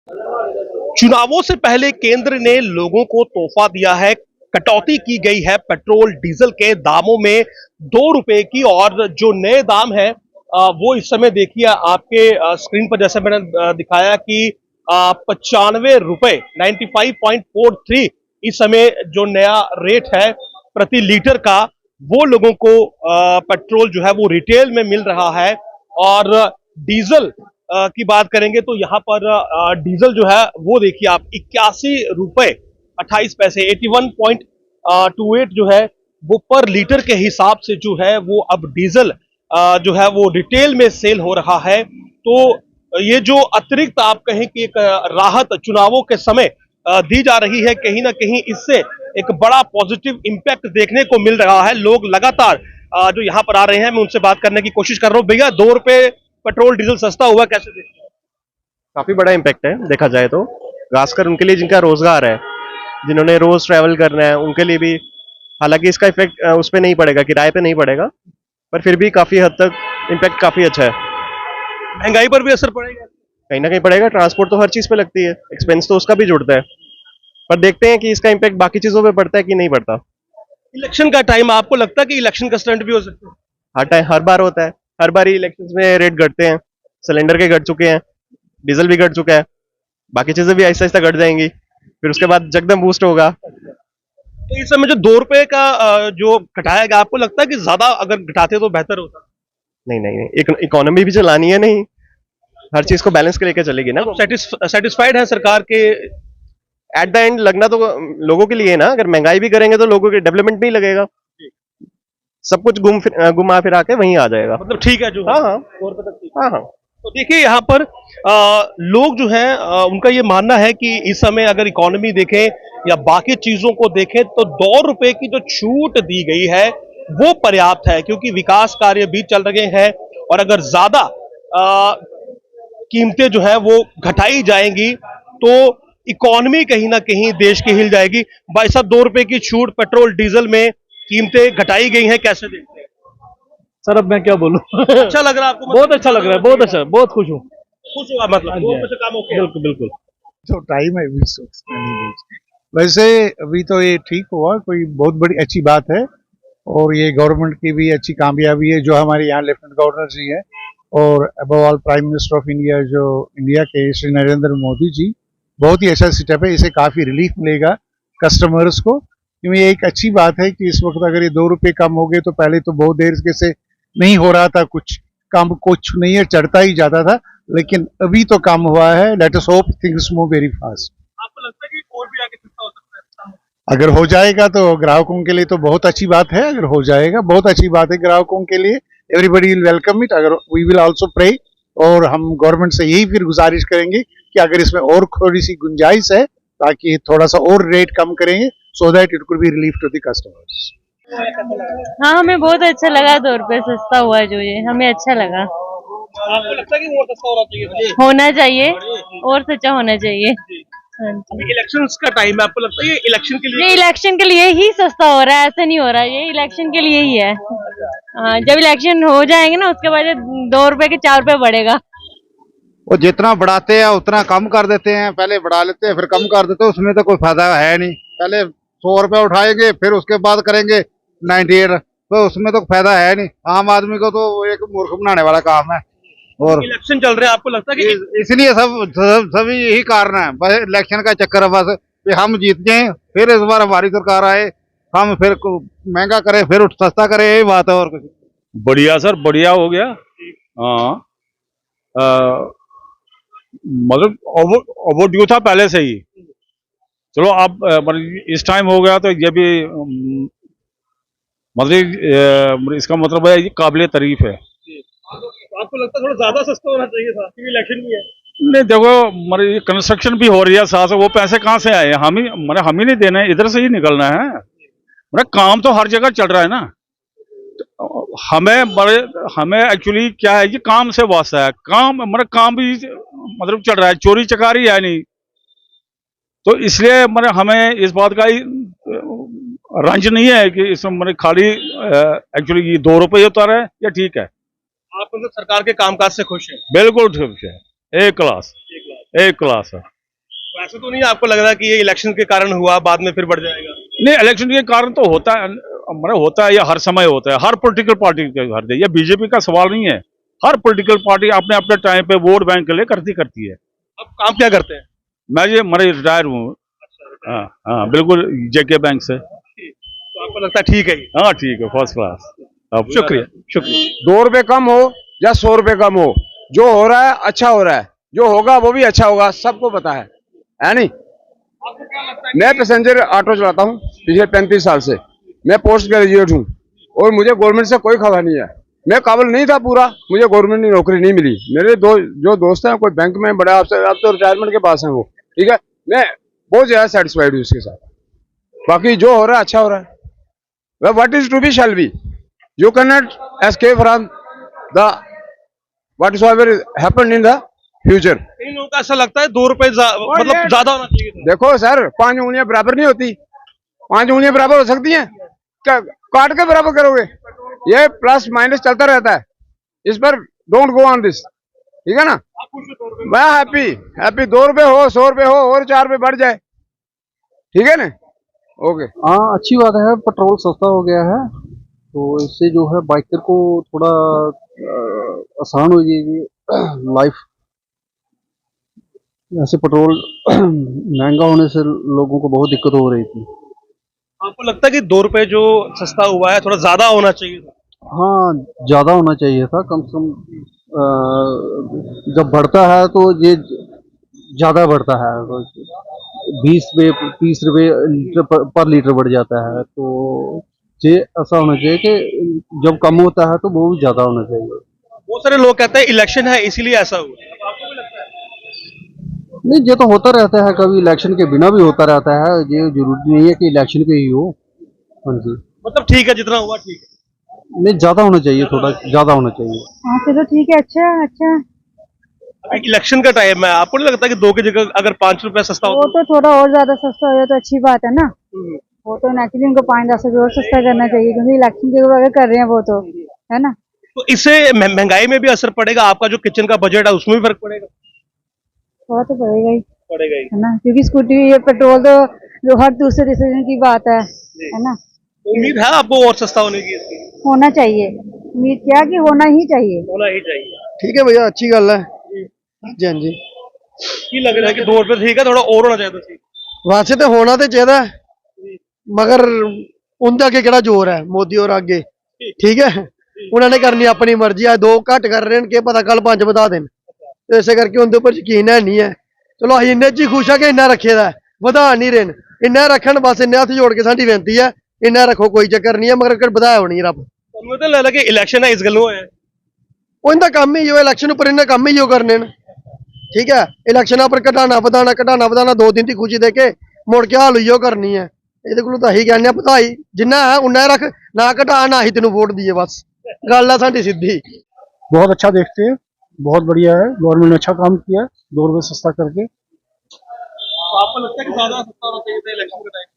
चुनावों से पहले केंद्र ने लोगों को तोहफा दिया है। कटौती की गई है पेट्रोल डीजल के दामों में 2 रुपए की, और जो नए दाम है वो इस समय देखिए आपके स्क्रीन पर, जैसे मैंने दिखाया कि 95 रुपए 95.43 इस समय जो नया रेट है प्रति लीटर का, वो लोगों को पेट्रोल जो है वो रिटेल में मिल रहा है। और डीजल की बात करेंगे तो यहाँ पर डीजल जो है वो देखिए आप 81 रुपए 28 पैसे 81.28 जो है वो पर लीटर के हिसाब से जो है वो अब डीजल जो है वो रिटेल में सेल हो रहा है। तो ये जो अतिरिक्त आप कहें कि एक राहत चुनावों के समय दी जा रही है, कहीं ना कहीं इससे एक बड़ा पॉजिटिव इंपैक्ट देखने को मिल रहा है। लोग लगातार जो यहाँ पर आ रहे हैं, मैं उनसे बात करने की कोशिश कर रहा हूँ। भैया, 2 रुपए पेट्रोल डीजल सस्ता हुआ, कैसे देखते हैं? काफी बड़ा इम्पैक्ट है देखा जाए तो, खासकर उनके लिए जिनका रोजगार है, जिन्होंने रोज ट्रैवल करना है, उनके लिए भी। हालांकि इसका इफेक्ट उस पर नहीं पड़ेगा, किराए पे नहीं पड़ेगा, पर फिर भी काफी हद तक इम्पैक्ट काफी अच्छा है। महंगाई पर भी असर पड़ेगा? कहीं ना कहीं पड़ेगा, ट्रांसपोर्ट तो हर चीज पे लगती है, एक्सपेंस तो उसका भी जुड़ता है, पर देखते हैं कि इसका इम्पैक्ट बाकी चीजों पे पड़ता है कि नहीं पड़ता। इलेक्शन का टाइम, आपको लगता है कि इलेक्शन का स्टंट भी हो सकता है? हर टाइम, हर बार होता है, हर बार ही इलेक्शन में रेट घटते हैं। सिलेंडर के घट चुके हैं, डीजल भी घट चुका है, बाकी चीजें भी आहिस्ता आहिस्ता घट जाएंगी, फिर उसके बाद जगदम बूस्ट होगा। तो इस समय जो 2 रुपए का जो घटाया गया, आपको लगता है कि ज्यादा अगर घटाते तो बेहतर होता? नहीं नहीं नहीं, एक इकोनॉमी भी चलानी है, नहीं हर चीज को बैलेंस के लेके चलेगी ना। सेटिस्फाइड है सरकार के? एट द एंड लगना तो लोगों के लिए है ना। अगर महंगाई भी करेंगे तो लोगों के डेवलपमेंट नहीं लगेगा, सब कुछ घुमा फिरा के वहीं आ जाएगा। मतलब ठीक है जो? हाँ हाँ, 2 रुपए तक ठीक। हाँ हाँ। तो देखिए यहाँ पर लोग जो हैं उनका ये मानना है कि इस समय अगर इकोनॉमी देखें या बाकी चीजों को देखें तो 2 रुपए की जो छूट दी गई है वो पर्याप्त है, क्योंकि विकास कार्य भी चल रहे हैं। और अगर ज्यादा कीमतें जो है वो घटाई जाएंगी तो इकोनॉमी कहीं ना कहीं देश की हिल जाएगी। भाई साहब, 2 रुपए की छूट पेट्रोल डीजल में कीमतें घटाई गई हैं, कैसे देखते हैं? सर अब मैं क्या बोलूं। अच्छा लग रहा है आपको? बहुत अच्छा लग रहा है, बहुत अच्छा, बहुत खुश हूँ। खुश हुआ मतलब? 2 रुपए से काम ओके? बिल्कुल बिल्कुल। तो टाइम है अभी वैसे अभी तो ये ठीक हुआ, कोई बहुत बड़ी अच्छी बात है। और ये गवर्नमेंट की भी अच्छी कामयाबी है जो हमारे यहाँ लेफ्टिनेंट गवर्नर जी है, और above all prime minister of India जो इंडिया के श्री नरेंद्र मोदी जी, बहुत ही अच्छा स्टेप है। इसे काफी रिलीफ मिलेगा कस्टमर्स को, क्योंकि ये एक अच्छी बात है कि इस वक्त अगर ये 2 रुपए कम हो गए तो पहले तो बहुत देर से नहीं हो रहा था, कुछ कम कुछ नहीं है, चढ़ता ही जाता था, लेकिन अभी तो कम हुआ है। Let us hope things move very fast. आपको लगता है कि और भी आगे सस्ता हो सकता है? अगर हो जाएगा तो ग्राहकों के लिए तो बहुत अच्छी बात है। अगर हो जाएगा बहुत अच्छी बात है ग्राहकों के लिए, एवरीबडी विल वेलकम इट। अगर वी विल आल्सो प्रे, और हम गवर्नमेंट से यही फिर गुजारिश करेंगे कि अगर इसमें और थोड़ी सी गुंजाइश है ताकि थोड़ा सा और रेट कम करेंगे, so that it could be relief to the customers. हाँ, हमें बहुत अच्छा लगा 2 रुपए सस्ता हुआ जो ये, हमें अच्छा लगा। आपको लगता है कि और सस्ता होना चाहिए? होना चाहिए, और सच्चा होना चाहिए। हाँ जी। अभी इलेक्शंस का टाइम है, आपको लगता है ये इलेक्शन के लिए? ये इलेक्शन के लिए ही सस्ता हो रहा है, ऐसा नहीं हो रहा है, ये इलेक्शन के लिए ही है। हाँ, जब इलेक्शन हो जाएंगे ना उसके बाद 2 रुपए के 4 रुपए बढ़ेगा। वो जितना बढ़ाते हैं उतना कम कर देते हैं, पहले बढ़ा लेते हैं फिर कम कर देते हैं, उसमें तो कोई फायदा है नहीं। पहले 100 रुपए उठाएंगे फिर उसके बाद करेंगे 98, तो उसमें तो फायदा है नहीं। आम आदमी को तो एक मूर्ख बनाने वाला काम है। और इलेक्शन चल रहे हैं, आपको लगता है कि इसलिए सभी यही कारण है, बस इलेक्शन का चक्कर है, बस कि हम जीत जाए, फिर इस बार हमारी सरकार आए, हम फिर महंगा करें फिर सस्ता करें, यही बात है और कुछ। बढ़िया सर, बढ़िया हो गया। हाँ, मतलब ओवर ड्यू था पहले से ही। चलो अब इस टाइम हो गया तो ये भी मतलब इसका मतलब है ये काबिले तारीफ है। आपको लगता है थोड़ा ज्यादा सस्ता होना चाहिए था, क्योंकि इलेक्शन भी है? नहीं देखो, मतलब कंस्ट्रक्शन भी हो रही है साथ, वो पैसे कहाँ से आए? हम ही नहीं देना है, इधर से ही निकलना है। मतलब काम तो हर जगह चल रहा है ना। हमें एक्चुअली क्या है, ये काम से वास्ता है। काम भी मतलब चल रहा है, चोरी चकारी है नहीं, तो इसलिए हमें इस बात का ही रंज नहीं है कि इसमें खाली एक्चुअली ये 2 रुपये उतारा है या ठीक है। आप मतलब सरकार के कामकाज से खुश हैं? बिल्कुल खुश है, एक क्लास है। ऐसा तो नहीं आपको लग रहा कि ये इलेक्शन के कारण हुआ, बाद में फिर बढ़ जाएगा? नहीं, इलेक्शन के कारण तो होता है, मतलब होता है, ये हर समय होता है, हर पॉलिटिकल पार्टी के हर दे, ये बीजेपी का सवाल नहीं है। हर पॉलिटिकल पार्टी अपने अपने टाइम पे वोट बैंक के लिए करती है। अब काम क्या करते हैं? मैं रिटायर हूँ। हाँ हाँ, बिल्कुल, जेके बैंक से। तो आपको लगता है ठीक है ये? हाँ ठीक है, फर्स्ट क्लास। अब शुक्रिया, शुक्रिया। 2 रुपए कम हो या 100 रुपए कम हो, जो हो रहा है अच्छा हो रहा है, जो होगा वो भी अच्छा होगा, सबको पता है नहीं। मैं पैसेंजर ऑटो चलाता हूँ पिछले 35 साल से। मैं पोस्ट ग्रेजुएट हूँ और मुझे गवर्नमेंट से कोई खबर नहीं है। मैं काबिल नहीं था पूरा, मुझे गवर्नमेंट की नौकरी नहीं मिली। मेरे जो दोस्त हैं, कोई बैंक में बड़ा अफसर, अब तो रिटायरमेंट के पास हैं वो, ठीक है। मैं बहुत ज्यादा सेटिस्फाइड हूँ उसके साथ। बाकी जो हो रहा है अच्छा हो रहा है। What is to be shall be, you can not escape from the what is ever happened in the future. इन लोगों को ऐसा लगता है 2 रुपए मतलब ज्यादा होना चाहिए था। देखो सर, 5 उंगलियां बराबर नहीं होती। 5 उंगलियां बराबर हो सकती हैं क्या? काट के बराबर करोगे? ये प्लस माइनस चलता रहता है। इस पर डोंट गो ऑन दिस, ठीक है ना। मैं हैप्पी 2 रुपए हो, 100 रुपए हो और 4 रुपए बढ़ जाए, ठीक है ना। ओके, हाँ अच्छी बात है, पेट्रोल सस्ता हो गया है तो इससे जो है बाइकर को थोड़ा आसान हो जाएगी लाइफ। ऐसे पेट्रोल महंगा होने से लोगों को बहुत दिक्कत हो रही थी। आपको लगता है कि 2 रुपए जो सस्ता हुआ है थोड़ा ज्यादा होना चाहिए था? हाँ ज़्यादा होना चाहिए था, कम से कम जब बढ़ता है तो ये ज़्यादा बढ़ता है, 20 रुपये 30 रुपये पर लीटर बढ़ जाता है। तो ये ऐसा होना चाहिए कि जब कम होता है तो वो भी ज़्यादा होना चाहिए। बहुत सारे लोग कहते हैं इलेक्शन है इसीलिए ऐसा हुआ। अब आपको भी लगता है? नहीं, ये तो होता रहता है, कभी इलेक्शन के बिना भी होता रहता है, ये जरूरी नहीं है कि इलेक्शन पे ही हो। हाँ जी, मतलब ठीक है, जितना हुआ ठीक है। नहीं ज़्यादा होना चाहिए, थोड़ा ज़्यादा होना चाहिए। हाँ चलो ठीक है, अच्छा अच्छा। अभी इलेक्शन का टाइम है, आपको नहीं लगता कि 2 की जगह अगर 5 रुपए सस्ता वो हो? तो थोड़ा और ज्यादा सस्ता हो जाए तो अच्छी बात है ना। वो तो नेचुरली उनको 5-10 रुपये और सस्ता करना चाहिए, क्योंकि इलेक्शन के अगर कर रहे हैं वो तो, है ना। तो इससे महंगाई में भी असर पड़ेगा, आपका जो किचन का बजट है उसमें भी फर्क पड़ेगा? थोड़ा तो पड़ेगा ही, पड़ेगा ही। है ना, क्योंकि स्कूटी ये पेट्रोल तो जो हर दूसरे तीसरे दिन की बात है ना। उम्मीद है आपको और सस्ता होने की? इसकी होना चाहिए, उम्मीद क्या कि होना ही चाहिए। होना ही चाहिए। ठीक है भैया, अच्छी गल है जी। हाँ जी, की लग रहा है कि 2 रुपए ठीक है, थोड़ा और होना चाहिए था? ठीक वैसे तो होना तो चाहिए, मगर उनका अगे केड़ा जोर है, मोदी और आगे, ठीक है। उन्होंने करनी अपनी मर्जी है, 2 घट कर रहे हैं, क्या पता कल 5 बता देन, तो इस करके उनके ऊपर यकीन है नहीं है। चलो अं इन्ने च खुश है कि इन्ना रखे दा बधा नहीं रहे, इन्ना रखन, बस इन्ने हथ जोड़ के साडी बेनती है, इन्ना रखो, कोई चक्कर नहीं है, मगर बधाया होनी रब। है तो लगता कि इलेक्शन है इस गलों है? उनका काम ही इलेक्शन उपर इन्हें काम ही करने न, ठीक है। इलेक्शन पर घटाना बधाना 2 दिन की खुशी दे के मुड़ के हाल हुई करनी है। ये तो अं कहने बधाई जिन्ना है उन्ना रख, ना घटा ना ही तेन वोट दिए, बस गल है साडी सीधी। बहुत अच्छा देखते हैं, बहुत बढ़िया है, गवर्नमेंट ने अच्छा काम किया 2 रुपए सस्ता करके। तो आपको लगता है कि ज्यादा सस्ता होना चाहिए था इलेक्शन के टाइम?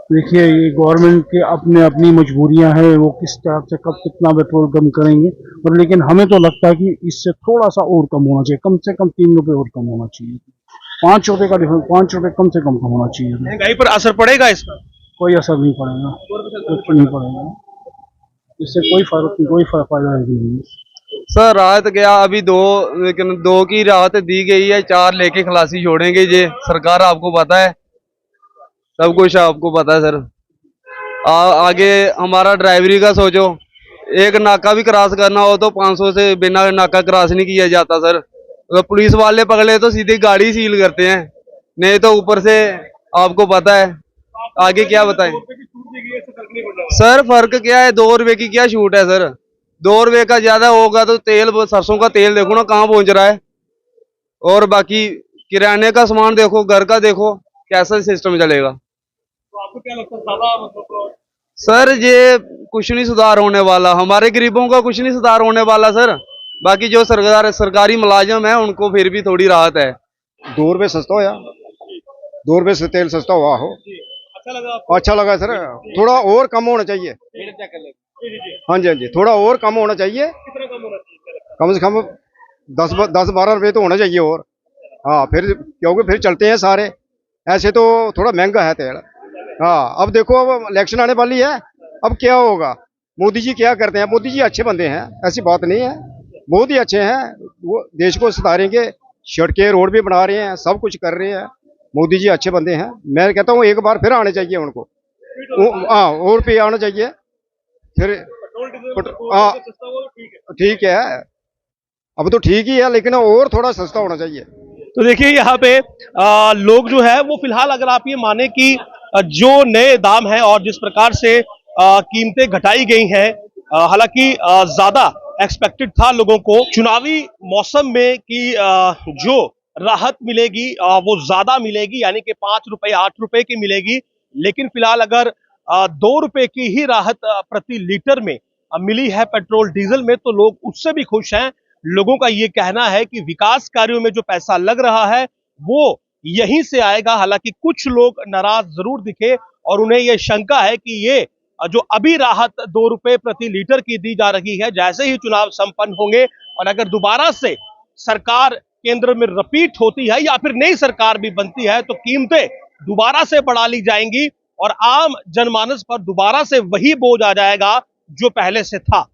देखिए, ये गवर्नमेंट के अपने अपनी मजबूरियां हैं, वो किस तरह से कब कितना पेट्रोल कम करेंगे, और लेकिन हमें तो लगता है कि इससे थोड़ा सा और कम होना चाहिए, कम से कम 3 रुपए और कम होना चाहिए। 5 रुपए का डिफरेंस, 5 रुपए कम से कम होना चाहिए। महंगाई पर असर पड़ेगा इसका? कोई असर नहीं पड़ेगा, कुछ नहीं पड़ेगा, इससे कोई फर्क नहीं, कोई फायदा नहीं। सर राहत गया अभी 2, लेकिन 2 की राहत दी गई है, 4 लेके खलासी छोड़ेंगे ये सरकार, आपको पता है, सब कुछ आपको पता है सर। आगे हमारा ड्राइवरी का सोचो, एक नाका भी क्रॉस करना हो तो 500 से बिना नाका क्रॉस नहीं किया जाता सर। अगर पुलिस वाले पकड़े तो सीधी गाड़ी सील करते हैं, नहीं तो ऊपर से आपको पता है आगे क्या बताएं सर। फर्क क्या है, 2 रुपए की क्या छूट है सर? 2 रुपए का ज्यादा होगा तो तेल, सरसों का तेल देखो ना कहाँ पहुंच रहा है, और बाकी किराने का सामान देखो, घर का देखो, कैसा सिस्टम चलेगा? तो आपको क्या लगता है ज्यादा मतलब? सर ये कुछ नहीं सुधार होने वाला, हमारे गरीबों का कुछ नहीं सुधार होने वाला सर। बाकी जो सरकारी मुलाजिम है उनको फिर भी थोड़ी राहत है। 2 रुपए सस्ता होया, 2 रुपए से तेल सस्ता हुआ हो, अच्छा लगा आपको? अच्छा लगा सर। थोड़ा और कम होना चाहिए। हाँ जी, हाँ जी, थोड़ा और कम होना चाहिए, कितना कम होना चाहिए? कम से कम 10-12 रुपए तो होना चाहिए और। हाँ फिर क्योंकि फिर चलते हैं सारे, ऐसे तो थोड़ा महंगा है तेल। हाँ अब देखो, अब इलेक्शन आने वाली है, अब क्या होगा, मोदी जी क्या करते हैं। मोदी जी अच्छे बंदे हैं, ऐसी बात नहीं है, बहुत ही अच्छे हैं, वो देश को सुधारेंगे, सड़कें रोड भी बना रहे हैं, सब कुछ कर रहे हैं। मोदी जी अच्छे बंदे हैं, मैं कहता हूँ एक बार फिर आने चाहिए उनको। हाँ और पे आना चाहिए फिर। हाँ ठीक है, अब तो ठीक ही है, लेकिन और थोड़ा सस्ता होना चाहिए। तो देखिए यहाँ पे लोग जो है वो फिलहाल, अगर आप ये माने कि जो नए दाम है और जिस प्रकार से कीमतें घटाई गई हैं, हालांकि ज्यादा एक्सपेक्टेड था लोगों को चुनावी मौसम में कि जो राहत मिलेगी वो ज्यादा मिलेगी, यानी कि 5 रुपए 8 रुपए की मिलेगी। लेकिन फिलहाल अगर 2 रुपए की ही राहत प्रति लीटर में मिली है पेट्रोल डीजल में, तो लोग उससे भी खुश हैं। लोगों का ये कहना है कि विकास कार्यों में जो पैसा लग रहा है वो यहीं से आएगा। हालांकि कुछ लोग नाराज जरूर दिखे और उन्हें यह शंका है कि ये जो अभी राहत 2 रुपए प्रति लीटर की दी जा रही है, जैसे ही चुनाव संपन्न होंगे और अगर दोबारा से सरकार केंद्र में रिपीट होती है या फिर नई सरकार भी बनती है, तो कीमतें दोबारा से बढ़ा ली जाएंगी और आम जनमानस पर दोबारा से वही बोझ आ जाएगा जो पहले से था।